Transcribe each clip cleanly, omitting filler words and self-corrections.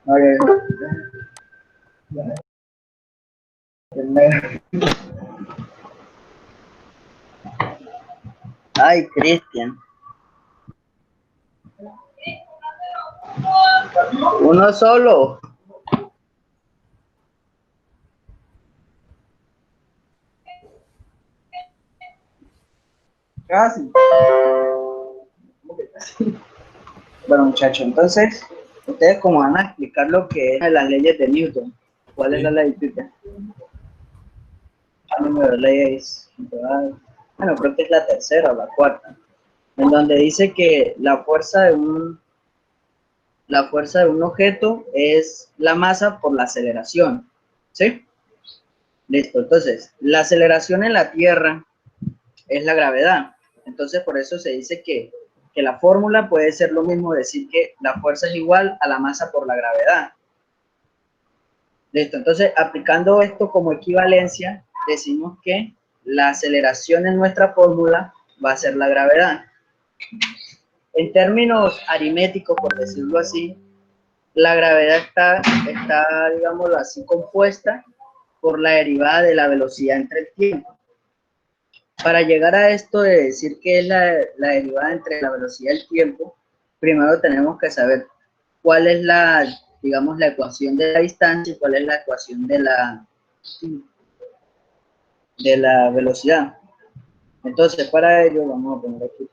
Okay. Ay, Cristian. Uno solo. Casi. Bueno, muchachos, entonces, ustedes como van a explicar lo que es las leyes de Newton. ¿Cuál es la ley, Cristian? El número de leyes. Bueno, creo que es la tercera o la cuarta. En donde dice que la fuerza de un objeto es la masa por la aceleración. ¿Sí? Listo. Entonces, la aceleración en la Tierra es la gravedad. Entonces, por eso se dice que la fórmula puede ser lo mismo, decir que la fuerza es igual a la masa por la gravedad. Listo. Entonces, aplicando esto como equivalencia, decimos que la aceleración en nuestra fórmula va a ser la gravedad. En términos aritméticos, por decirlo así, la gravedad está, digámoslo así, compuesta por la derivada de la velocidad entre el tiempo. Para llegar a esto de decir que es la derivada entre la velocidad y el tiempo, primero tenemos que saber cuál es digamos, la ecuación de la distancia y cuál es la ecuación de la velocidad. Entonces, para ello, vamos a poner aquí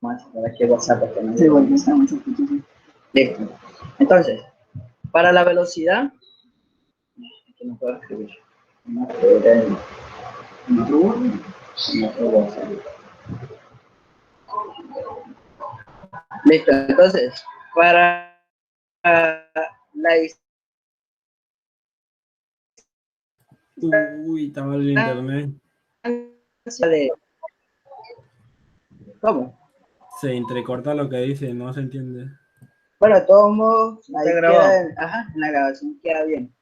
más para aquí WhatsApp. Sí, bueno, listo. Entonces, para la velocidad, aquí no puedo escribir. Listo, entonces, para la Uy, estaba el internet. De, ¿cómo? Se entrecorta lo que dice, no se entiende. Bueno, de todos modos, ahí queda, en la grabación queda bien.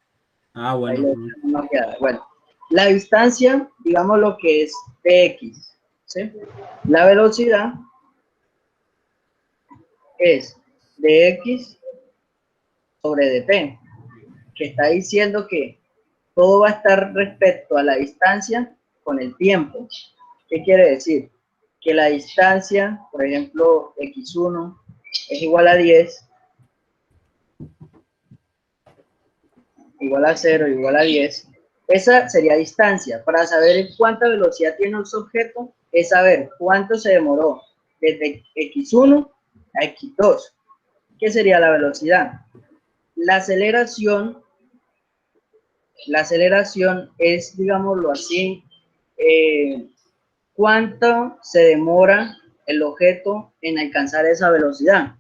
Ah, bueno. No queda. Bueno, la distancia, digamos lo que es dx, ¿sí? La velocidad es dx sobre dt, que está diciendo que todo va a estar respecto a la distancia con el tiempo. ¿Qué quiere decir? Que la distancia, por ejemplo, x1 es igual a 10, igual a 0, igual a 10. Esa sería distancia. Para saber cuánta velocidad tiene ese objeto, es saber cuánto se demoró desde x1 a x2. ¿Qué sería la velocidad? La aceleración es, digámoslo así, cuánto se demora el objeto en alcanzar esa velocidad.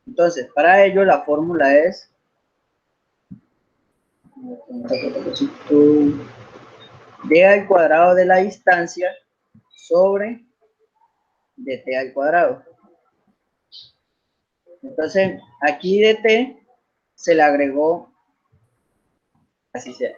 Entonces, para ello la fórmula es d al cuadrado de la distancia sobre dt al cuadrado. Entonces, aquí dt se le agregó, así sea.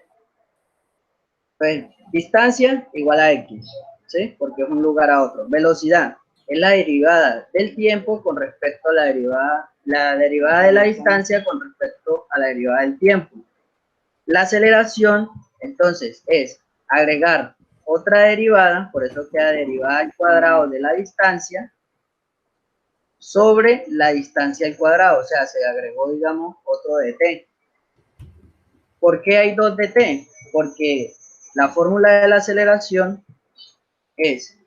Pues, distancia igual a x, ¿sí? Porque es un lugar a otro. Velocidad es la derivada del tiempo con respecto a la derivada de la distancia con respecto a la derivada del tiempo. La aceleración, entonces, es agregar otra derivada, por eso queda derivada al cuadrado de la distancia sobre la distancia al cuadrado, o sea, se agregó, digamos, otro dt. ¿Por qué hay dos dt? Porque la fórmula de la aceleración es,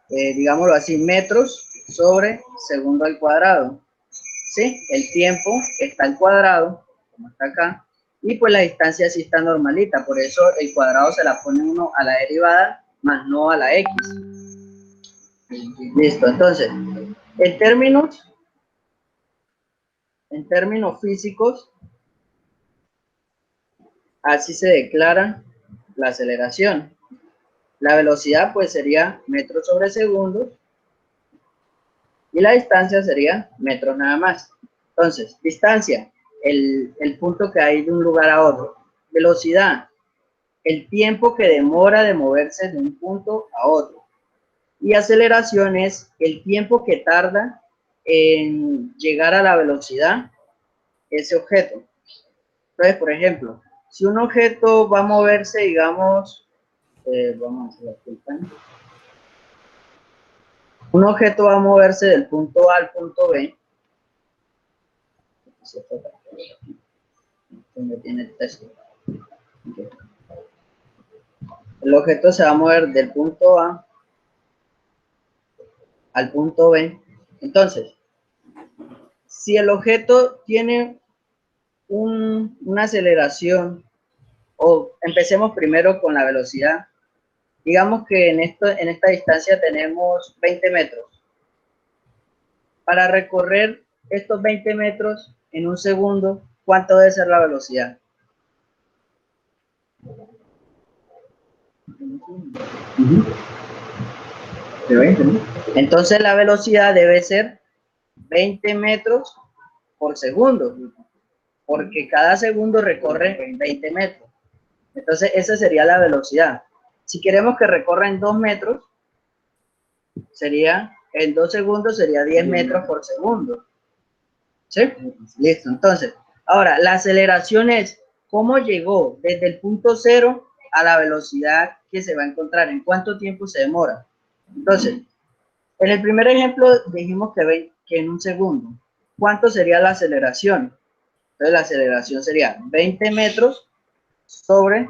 digámoslo así, metros sobre segundo al cuadrado. ¿Sí? El tiempo está al cuadrado, como está acá, y pues la distancia sí está normalita, por eso el cuadrado se la pone uno a la derivada, más no a la x. Listo, entonces, en términos físicos, así se declara la aceleración. La velocidad pues sería metros sobre segundos y la distancia sería metros nada más. Entonces, distancia, el punto que hay de un lugar a otro. Velocidad, el tiempo que demora de moverse de un punto a otro. Y aceleración es el tiempo que tarda en llegar a la velocidad ese objeto. Entonces, por ejemplo, si un objeto va a moverse, digamos, vamos a hacer aquí el plan. Un objeto va a moverse del punto A al punto B. Donde tiene el texto. El objeto se va a mover del punto A al punto B. Entonces, si el objeto tiene una aceleración, o empecemos primero con la velocidad, digamos que en esta distancia tenemos 20 metros. Para recorrer estos 20 metros en un segundo, ¿cuánto debe ser la velocidad? De 20, ¿no? Entonces la velocidad debe ser 20 metros por segundo, porque cada segundo recorre 20 metros. Entonces esa sería la velocidad. Si queremos que recorra en 2 metros, sería, en 2 segundos sería 10 metros por segundo. ¿Sí? Listo. Entonces, ahora, la aceleración es cómo llegó desde el punto cero a la velocidad que se va a encontrar, en cuánto tiempo se demora. Entonces, en el primer ejemplo dijimos que en un segundo. ¿Cuánto sería la aceleración? Entonces, la aceleración sería 20 metros sobre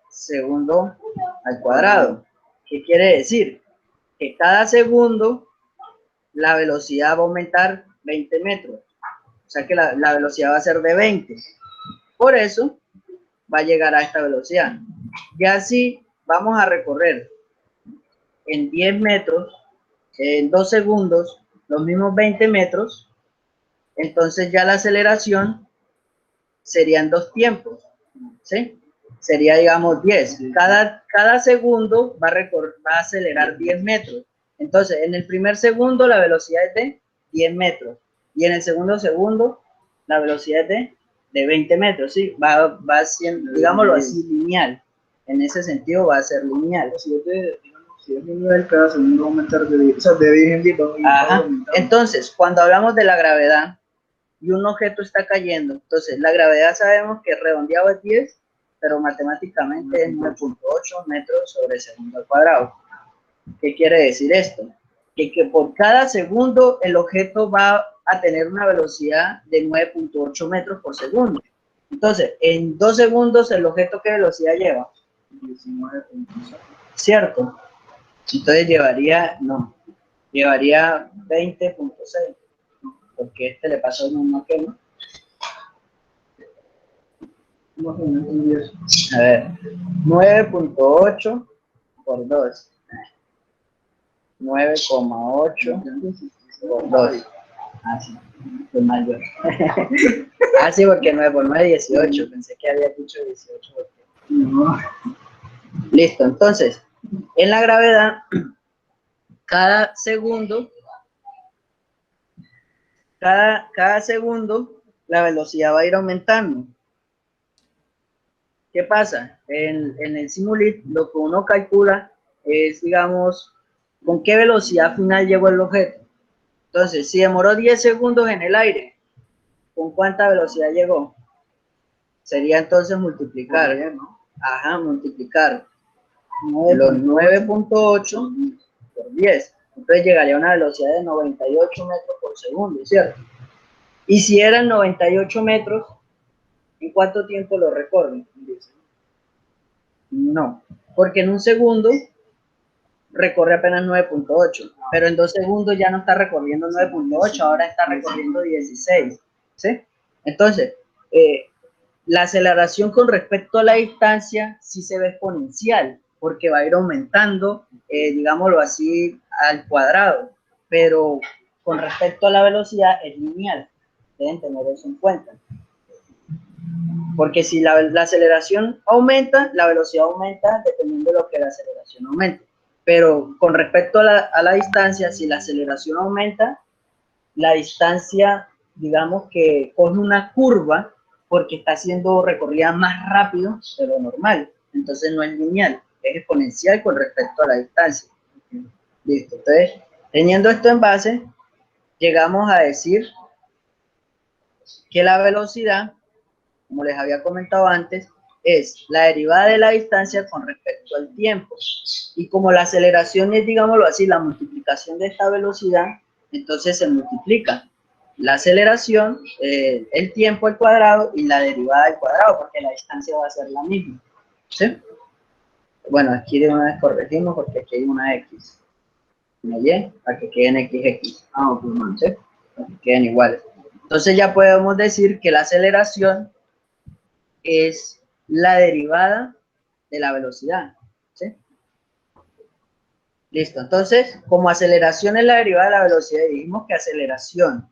segundo al cuadrado. ¿Qué quiere decir? Que cada segundo la velocidad va a aumentar 20 metros. O sea que la velocidad va a ser de 20. Por eso va a llegar a esta velocidad. Y así vamos a recorrer en 10 metros, en 2 segundos, los mismos 20 metros. Entonces ya la aceleración serían 2 tiempos. ¿Sí? Sería, digamos, 10. Cada segundo va a acelerar 10 metros. Entonces, en el primer segundo la velocidad es de 10 metros. Y en el segundo segundo la velocidad es de 20 metros. ¿Sí? Va siendo, digámoslo así, lineal. En ese sentido va a ser lineal. Si es lineal, cada segundo va a aumentar de 10. O sea, de 10 en 10 va a aumentar. Entonces, cuando hablamos de la gravedad, y un objeto está cayendo. Entonces, la gravedad sabemos que redondeado es 10, pero matemáticamente es 9.8 metros sobre segundo al cuadrado. ¿Qué quiere decir esto? Que por cada segundo el objeto va a tener una velocidad de 9.8 metros por segundo. Entonces, en 2 segundos, ¿el objeto qué velocidad lleva? 19.6. ¿Cierto? Entonces llevaría 20.6. Porque este le pasó el mismo que no. A ver, 9.8 por 2. 9,8 por 2. Ah, sí, fue mal yo. Ah, sí, porque 9 por 9 es 18. Pensé que había dicho 18. Porque... No. Listo, entonces, en la gravedad, cada segundo la velocidad va a ir aumentando. ¿Qué pasa? En el Simulink lo que uno calcula es, digamos, con qué velocidad final llegó el objeto. Entonces, si demoró 10 segundos en el aire, ¿con cuánta velocidad llegó? Sería entonces multiplicar, ¿no? Ajá, multiplicar los 9.8 por 10. Entonces llegaría a una velocidad de 98 metros por segundo, ¿cierto? Y si eran 98 metros, ¿en cuánto tiempo lo recorren? No, porque en un segundo recorre apenas 9.8, pero en 2 segundos ya no está recorriendo 9.8, ahora está recorriendo 16, ¿sí? Entonces, la aceleración con respecto a la distancia sí se ve exponencial, porque va a ir aumentando, digámoslo así, al cuadrado, pero con respecto a la velocidad es lineal, deben tener eso en cuenta. Porque si la aceleración aumenta, la velocidad aumenta dependiendo de lo que la aceleración aumente. Pero con respecto a la distancia, si la aceleración aumenta, la distancia, digamos que coge una curva porque está siendo recorrida más rápido de lo normal. Entonces no es lineal, es exponencial con respecto a la distancia. Listo. Entonces, teniendo esto en base, llegamos a decir que la velocidad, como les había comentado antes, es la derivada de la distancia con respecto al tiempo. Y como la aceleración es, digámoslo así, la multiplicación de esta velocidad, entonces se multiplica la aceleración, el tiempo al cuadrado y la derivada al cuadrado, porque la distancia va a ser la misma. ¿Sí? Bueno, aquí de una vez corregimos porque aquí hay una X. Una Y, para que queden XX. Ok, ¿sí? Para que queden iguales. Entonces ya podemos decir que la aceleración es la derivada de la velocidad. ¿Sí? Listo. Entonces, como aceleración es la derivada de la velocidad, y dijimos que aceleración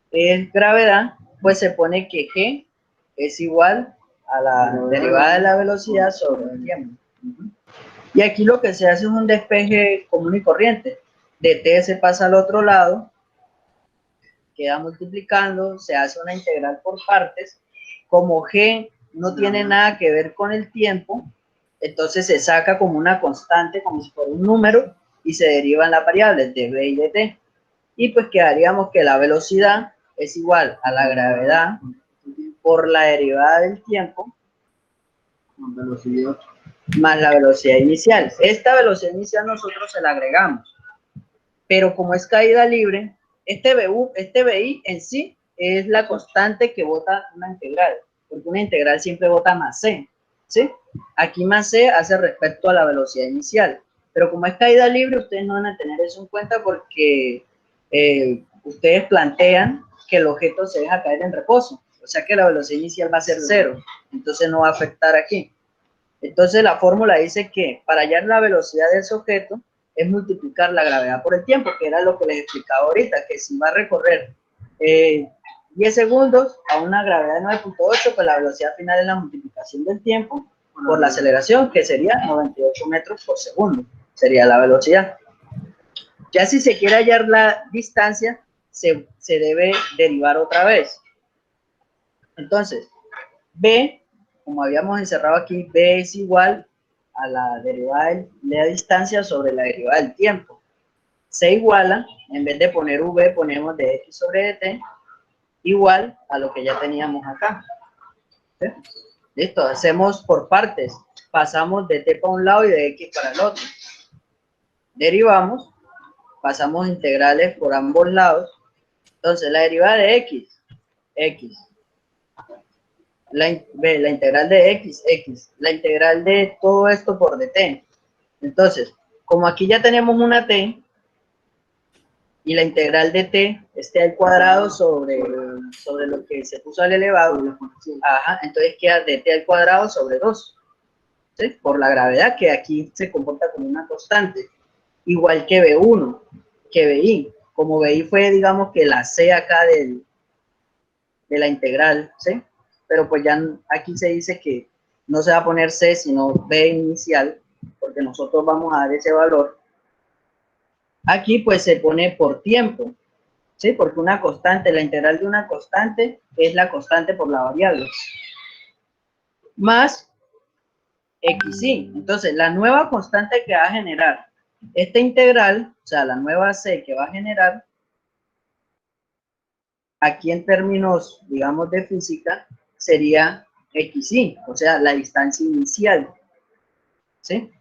es gravedad, pues se pone que G es igual a la derivada de la velocidad sobre el tiempo. Y aquí lo que se hace es un despeje común y corriente. De t se pasa al otro lado, queda multiplicando, se hace una integral por partes. Como G no tiene nada que ver con el tiempo, entonces se saca como una constante, como si fuera un número, y se derivan las variables de b y de t. Y pues quedaríamos que la velocidad es igual a la gravedad por la derivada del tiempo más la velocidad inicial. Esta velocidad inicial nosotros se la agregamos, pero como es caída libre, este BI en sí es la constante que bota una integral, porque una integral siempre bota más c, ¿sí? Aquí más c hace respecto a la velocidad inicial, pero como es caída libre, ustedes no van a tener eso en cuenta porque ustedes plantean que el objeto se deja caer en reposo, o sea que la velocidad inicial va a ser 0, entonces no va a afectar aquí. Entonces la fórmula dice que para hallar la velocidad de ese objeto es multiplicar la gravedad por el tiempo, que era lo que les explicaba ahorita, que si va a recorrer 10 segundos a una gravedad de 9.8, pues la velocidad final es la multiplicación del tiempo por la aceleración, que sería 98 metros por segundo, sería la velocidad. Ya si se quiere hallar la distancia, se debe derivar otra vez. Entonces, B, como habíamos encerrado aquí, B es igual a la derivada de la distancia sobre la derivada del tiempo. Se iguala, en vez de poner V, ponemos de X sobre dt, igual a lo que ya teníamos acá. ¿Sí? Listo, hacemos por partes. Pasamos de t para un lado y de x para el otro. Derivamos, pasamos integrales por ambos lados. Entonces, la derivada de x, x. La integral de x, la integral de todo esto por dt. Entonces, como aquí ya tenemos una t, y la integral de t esté al cuadrado sobre lo que se puso al elevado, ajá, entonces queda dt al cuadrado sobre 2, ¿sí? Por la gravedad que aquí se comporta como una constante, igual que b1, que bi, como bi fue, digamos, que la c acá de la integral, ¿sí? Pero pues ya aquí se dice que no se va a poner c, sino b inicial, porque nosotros vamos a dar ese valor. Aquí pues se pone por tiempo, ¿sí? Porque una constante, la integral de una constante es la constante por la variable. Más xy. Entonces, la nueva constante que va a generar esta integral, o sea, la nueva c que va a generar, aquí en términos, digamos, de física, sería xy, o sea, la distancia inicial. ¿Sí?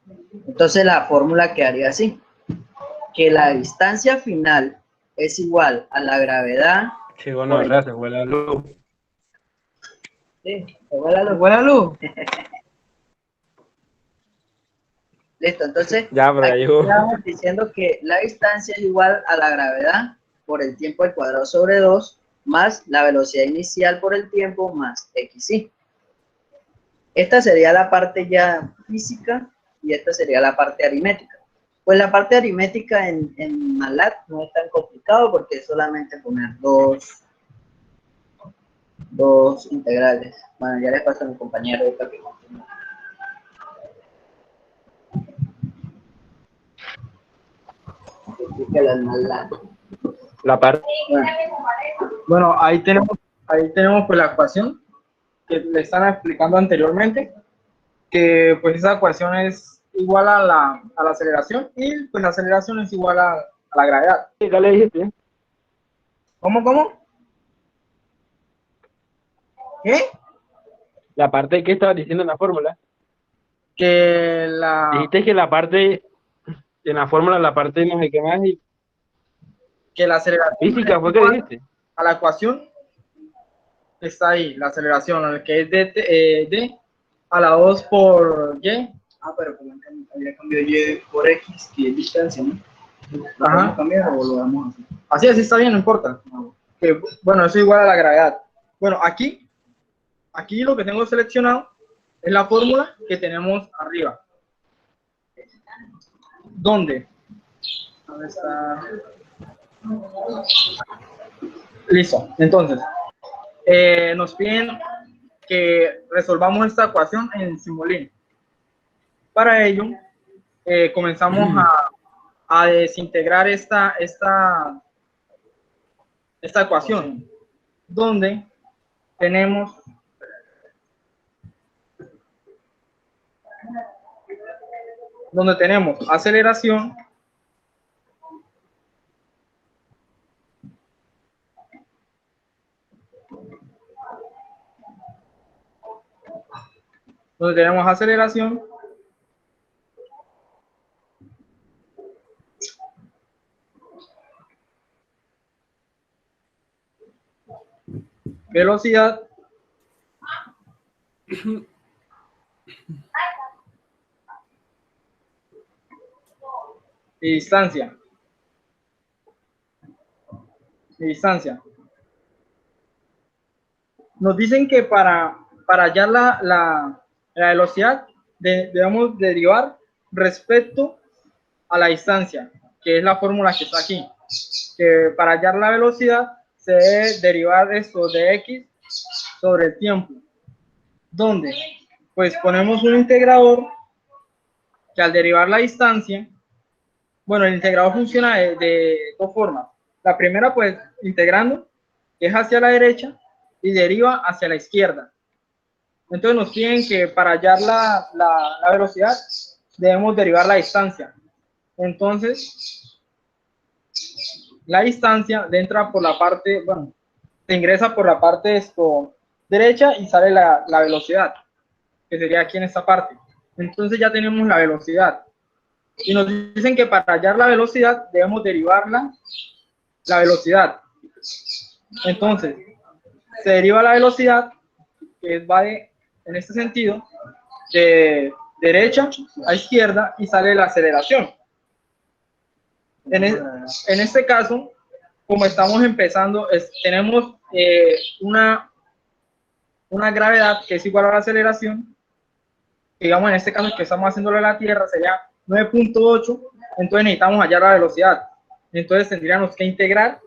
Entonces, la fórmula quedaría así, que la distancia final es igual a la gravedad. Qué bueno, gracias, huele a luz. Sí, huele a luz. Listo, entonces, Ya, pero aquí yo... estamos diciendo que la distancia es igual a la gravedad por el tiempo al cuadrado sobre 2, más la velocidad inicial por el tiempo, más xy. Esta sería la parte ya física y esta sería la parte aritmética. Pues la parte aritmética en MATLAB no es tan complicado porque es solamente poner dos integrales. Bueno, ya les paso a mi compañero ahorita que continúe. La parte... Bueno, ahí tenemos pues la ecuación que le están explicando anteriormente, que pues esa ecuación es igual a la aceleración y pues la aceleración es igual a la gravedad. ¿Qué le dijiste? ¿Cómo? ¿Qué? La parte que estabas diciendo en la fórmula. Que la, Dijiste que la parte, en la fórmula, la parte no sé qué más, y que la aceleración física es fue que igual dijiste. a la ecuación está ahí, la aceleración, el que es d a la 2 por y. Ah, pero como había cambiado y por X, que es distancia, ¿no? ¿Lo Ajá. podemos cambiar o lo damos así? Así está bien, no importa. Que, bueno, eso es igual a la gravedad. Bueno, aquí lo que tengo seleccionado es la fórmula que tenemos arriba. ¿Dónde? ¿Dónde está? Listo. Entonces, nos piden que resolvamos esta ecuación en Simulink. Para ello, comenzamos a desintegrar esta ecuación, donde tenemos aceleración velocidad y distancia. Nos dicen que para hallar la velocidad debemos derivar respecto a la distancia, que es la fórmula que está aquí. Que para hallar la velocidad se debe derivar esto de x sobre el tiempo. ¿Dónde? Pues ponemos un integrador que al derivar la distancia, bueno, el integrador funciona de dos formas. La primera, pues, integrando, es hacia la derecha y deriva hacia la izquierda. Entonces nos piden que para hallar la velocidad debemos derivar la distancia. Entonces, la distancia entra por la parte, bueno, se ingresa por la parte derecha y sale la velocidad, que sería aquí en esta parte. Entonces ya tenemos la velocidad. Y nos dicen que para hallar la velocidad debemos derivar la velocidad. Entonces, se deriva la velocidad, que va en este sentido, de derecha a izquierda y sale la aceleración. En este caso, como estamos empezando, tenemos una gravedad que es igual a la aceleración. Digamos, en este caso que estamos haciéndolo en la Tierra sería 9.8, entonces necesitamos hallar la velocidad. Entonces tendríamos que integrar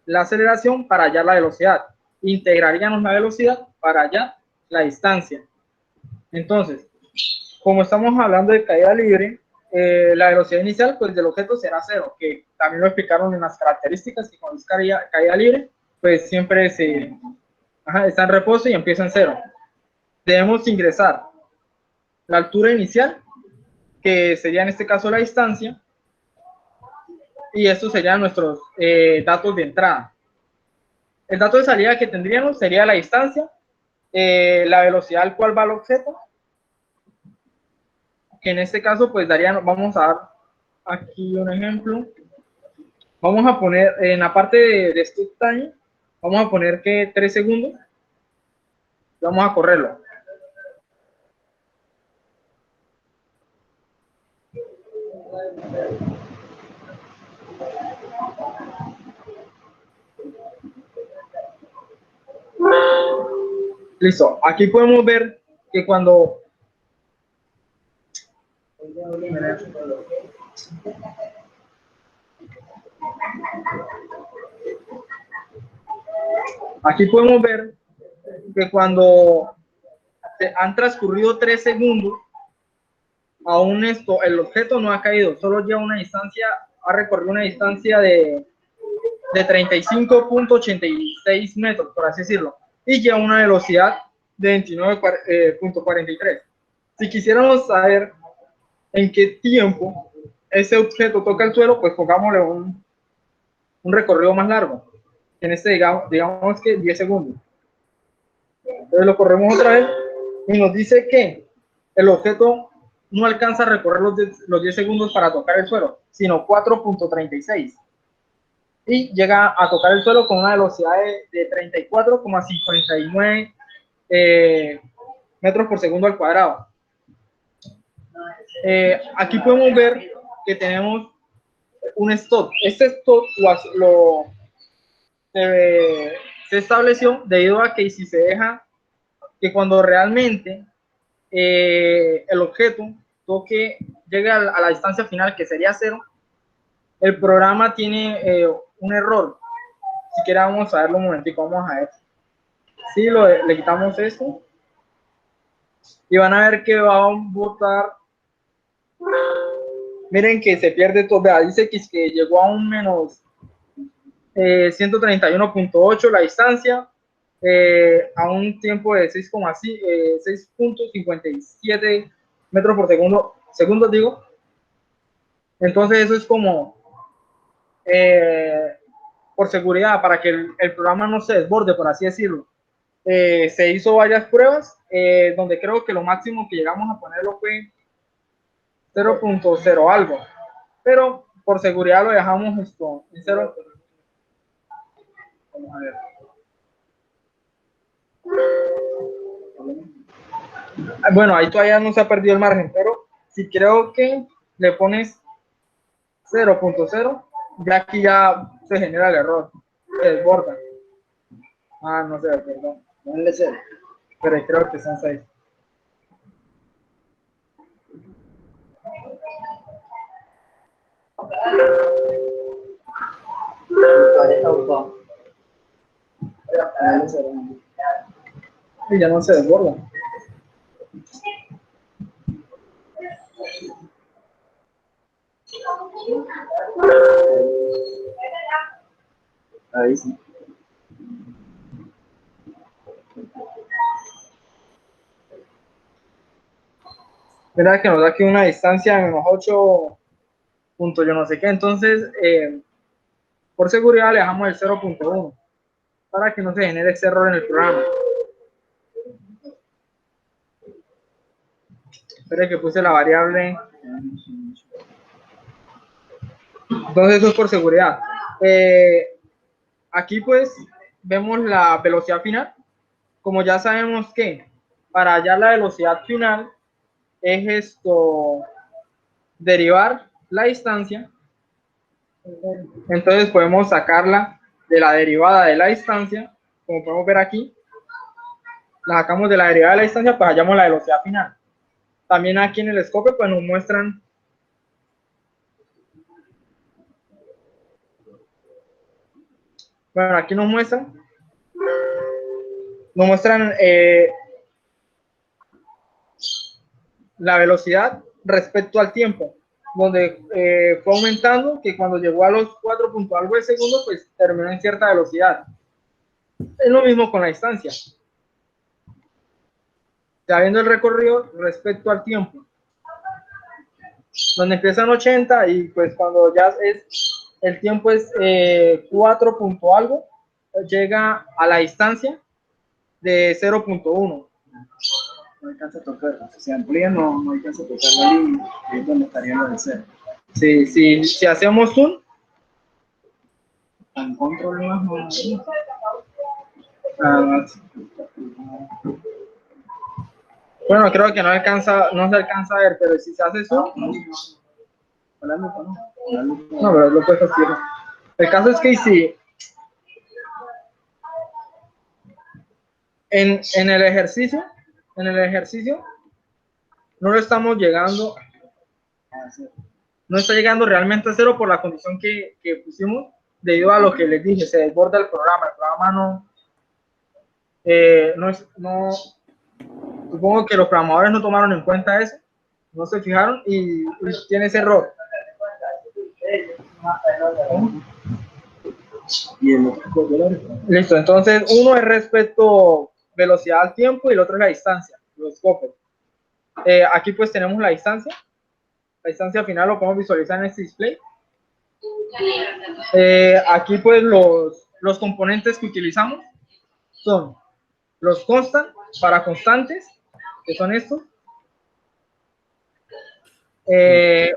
la aceleración para hallar la velocidad. Integraríamos la velocidad para hallar la distancia. Entonces, como estamos hablando de caída libre, la velocidad inicial pues del objeto será 0, que también lo explicaron en las características, que cuando es caída libre, pues siempre está en reposo y empieza en 0. Debemos ingresar la altura inicial, que sería en este caso la distancia, y estos serían nuestros datos de entrada. El dato de salida que tendríamos sería la distancia, la velocidad al cual va el objeto, que en este caso pues vamos a dar aquí un ejemplo. Vamos a poner en la parte de stop time, vamos a poner que 3 segundos, vamos a correrlo. Listo, aquí podemos ver que cuando han transcurrido 3 segundos, aún el objeto no ha caído, solo lleva una distancia, ha recorrido una distancia de 35.86 metros, por así decirlo, y lleva una velocidad de 29.43. Si quisiéramos saber en qué tiempo ese objeto toca el suelo, pues pongámosle un recorrido más largo. En este, digamos que 10 segundos. Entonces lo corremos otra vez y nos dice que el objeto no alcanza a recorrer los 10 segundos para tocar el suelo, sino 4.36. Y llega a tocar el suelo con una velocidad de 34,59 metros por segundo al cuadrado. Aquí podemos ver que tenemos un stop. Este stop se estableció debido a que si se deja que cuando realmente el objeto llegue a la distancia final, que sería 0, el programa tiene un error. Si quiere vamos a verlo un momentico, vamos a ver. Si le quitamos esto y van a ver que va a botar. Miren que se pierde todo. Vea, dice que llegó a un menos 131.8 la distancia, a un tiempo de 6.57 metros por segundo digo. Entonces eso es como por seguridad, para que el programa no se desborde, por así decirlo. Se hizo varias pruebas, donde creo que lo máximo que llegamos a ponerlo fue 0.0 algo, pero por seguridad lo dejamos esto en 0. Vamos a ver. Bueno, ahí todavía no se ha perdido el margen, pero si creo que le pones 0.0, ya aquí ya se genera el error, se desborda. No sé, perdón. Ponle 0. Pero creo que son 6. Y ya no se desborda. Ahí sí. Mira que nos da aquí una distancia de menos 8 puntos, yo no sé qué. Entonces, por seguridad le dejamos el 0.1 para que no se genere ese error en el programa. Espera que puse la variable. Entonces eso es por seguridad. Aquí pues vemos la velocidad final. Como ya sabemos que para hallar la velocidad final es derivar la distancia. Entonces podemos sacarla de la derivada de la distancia, como podemos ver aquí. La sacamos de la derivada de la distancia, pues hallamos la velocidad final. También aquí en el escope pues nos muestran aquí nos muestran la velocidad respecto al tiempo, donde fue aumentando, que cuando llegó a los 4 puntos algo de segundo, pues terminó en cierta velocidad. Es lo mismo con la distancia. Ya viendo el recorrido respecto al tiempo, donde empieza en 80 y pues cuando ya el tiempo es 4 punto algo, llega a la distancia de 0.1. No alcanza a tocar, si se amplía no alcanza a tocar la línea, y es donde estaría lo de 0. Si hacemos zoom, Con control más bueno, creo que no se alcanza a ver, pero si se hace zoom, no, pero lo puedes hacer. El caso es que si en el ejercicio no lo estamos llegando, no está llegando realmente a 0 por la condición que pusimos, debido a lo que les dije, se desborda el programa no, supongo que los programadores no tomaron en cuenta eso, no se fijaron y tiene ese error. Y el otro Listo, entonces uno es respecto velocidad al tiempo y el otro es la distancia, los scopes. Aquí pues tenemos la distancia final lo podemos visualizar en este display. Aquí pues los los componentes que utilizamos son los constant para constantes, que son estos,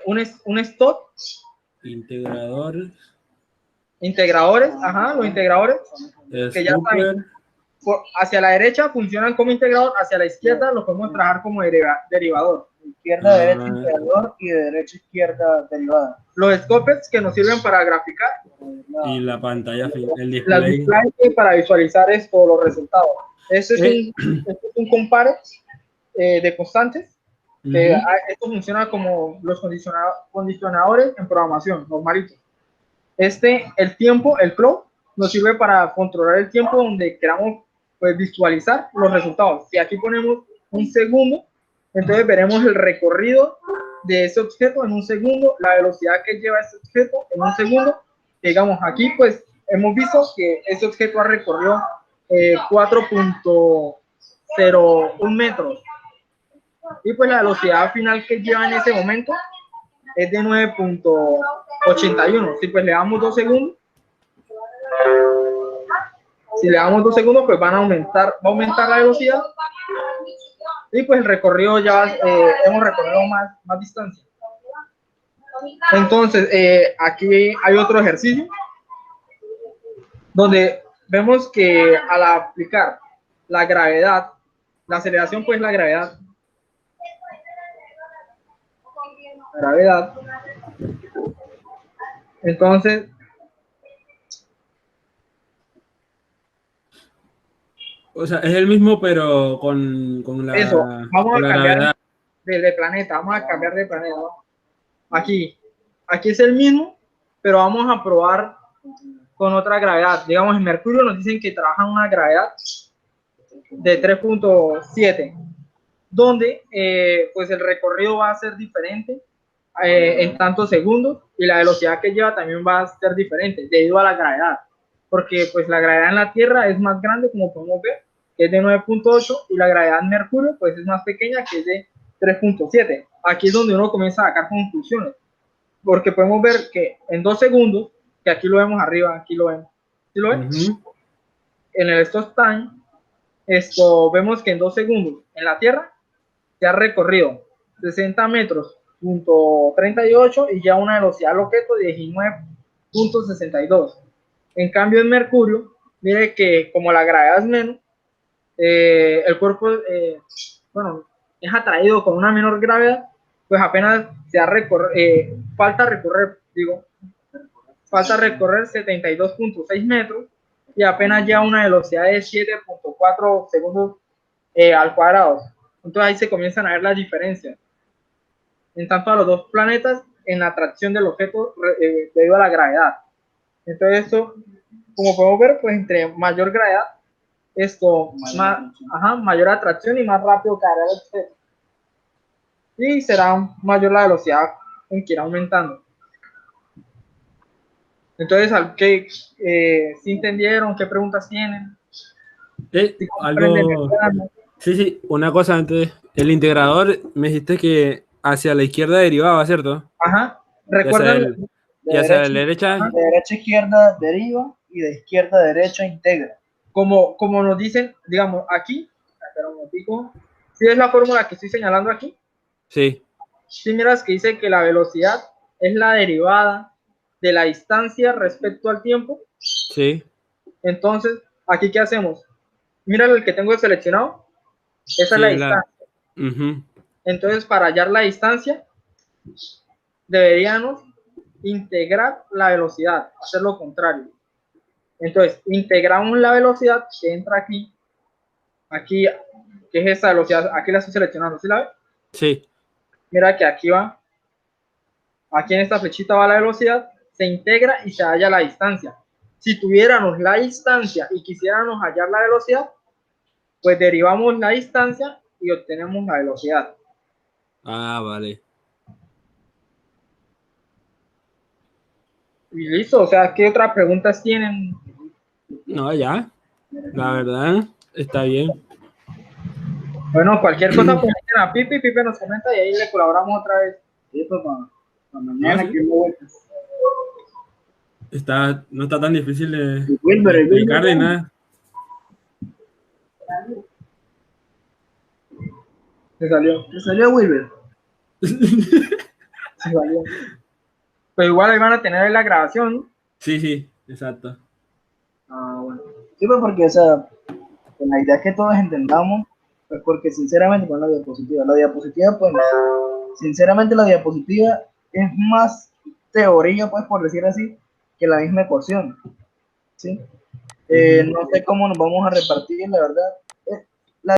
un stop, integradores, ajá, los integradores, que ya saben, hacia la derecha funcionan como integrador, hacia la izquierda lo podemos trabajar como derivador. Izquierda, derecha, integrador, y de derecha, izquierda, derivada. Los scopes que nos sirven para graficar. Y la pantalla, el Las display. display para visualizar esto, los resultados. Este es un compare de constantes. Esto funciona como los condicionadores en programación, normalitos. El tiempo, el clock, nos sirve para controlar el tiempo donde queramos pues, visualizar los resultados. Si aquí ponemos un segundo, entonces veremos el recorrido de ese objeto en un segundo, la velocidad que lleva ese objeto en un segundo. Digamos, aquí pues hemos visto que ese objeto ha recorrido 4.01 metros. Y pues la velocidad final que lleva en ese momento es de 9.81. Si pues le damos 2 segundos, pues va a aumentar la velocidad. Y pues el recorrido ya hemos recorrido más distancia. Entonces, aquí hay otro ejercicio donde vemos que al aplicar la gravedad, la aceleración pues la gravedad, entonces o sea, es el mismo, pero con la, eso, vamos con a la cambiar gravedad. de planeta, vamos a cambiar de planeta. Aquí es el mismo, pero vamos a probar con otra gravedad. Digamos, en Mercurio nos dicen que trabajan una gravedad de 3.7, donde pues el recorrido va a ser diferente en tantos segundos y la velocidad que lleva también va a ser diferente debido a la gravedad, porque pues la gravedad en la Tierra es más grande, como podemos ver, que es de 9.8, y la gravedad en Mercurio pues es más pequeña, que es de 3.7. Aquí es donde uno comienza a sacar conclusiones, porque podemos ver que en 2 segundos, que aquí lo vemos arriba, aquí lo vemos, ¿sí lo ven? En el stop time, vemos que en 2 segundos en la Tierra se ha recorrido 60 metros, .38, y ya una velocidad al objeto de 19.62. En cambio en Mercurio, mire que como la gravedad es menos, el cuerpo es atraído con una menor gravedad, pues apenas se ha falta recorrer 72.6 metros y apenas ya una velocidad de 7.4 segundos al cuadrado. Entonces ahí se comienzan a ver las diferencias en tanto a los dos planetas en la atracción del objeto debido a la gravedad. Entonces esto, como podemos ver, pues entre mayor gravedad, mayor atracción y más rápido caerá el objeto. Y será mayor la velocidad en que irá aumentando. Entonces, ¿sí entendieron? ¿Qué preguntas tienen? Sí, una cosa antes. El integrador, me dijiste que hacia la izquierda derivaba, ¿cierto? Ajá. Recuerden. Y hacia la derecha. De derecha a izquierda deriva y de izquierda a derecha integra. Como nos dicen, digamos, aquí, ¿sí es la fórmula que estoy señalando aquí? Sí. Sí, miras que dice que la velocidad es la derivada de la distancia respecto al tiempo. Sí. Entonces, ¿aquí qué hacemos? Mira el que tengo seleccionado. Esa es la distancia. Entonces, para hallar la distancia, deberíamos integrar la velocidad, hacer lo contrario. Entonces, integramos la velocidad que entra aquí, que es esta velocidad, aquí la estoy seleccionando, ¿sí la ves? Sí. Mira que aquí va, aquí en esta flechita va la velocidad, se integra y se halla la distancia. Si tuviéramos la distancia y quisiéramos hallar la velocidad, pues derivamos la distancia y obtenemos la velocidad. Ah, vale. Y listo, o sea, ¿qué otras preguntas tienen? No, ya. La verdad, está bien. Bueno, cualquier cosa, pues a Pipe nos comenta y ahí le colaboramos otra vez. Sí, pues, para mañana que vueltas. No está tan difícil de Wilber, explicar ni nada. Se salió. ¿Te salió Wilber? Se salió. Pero igual ahí van a tener la grabación, ¿no? Sí, exacto. Ah, bueno. Sí, pues porque, o sea, pues la idea es que todos entendamos, pues porque sinceramente con la diapositiva, pues, sinceramente la diapositiva es más teoría, pues, por decir así, que la misma ecuación, ¿sí? No sé cómo nos vamos a repartir, la verdad,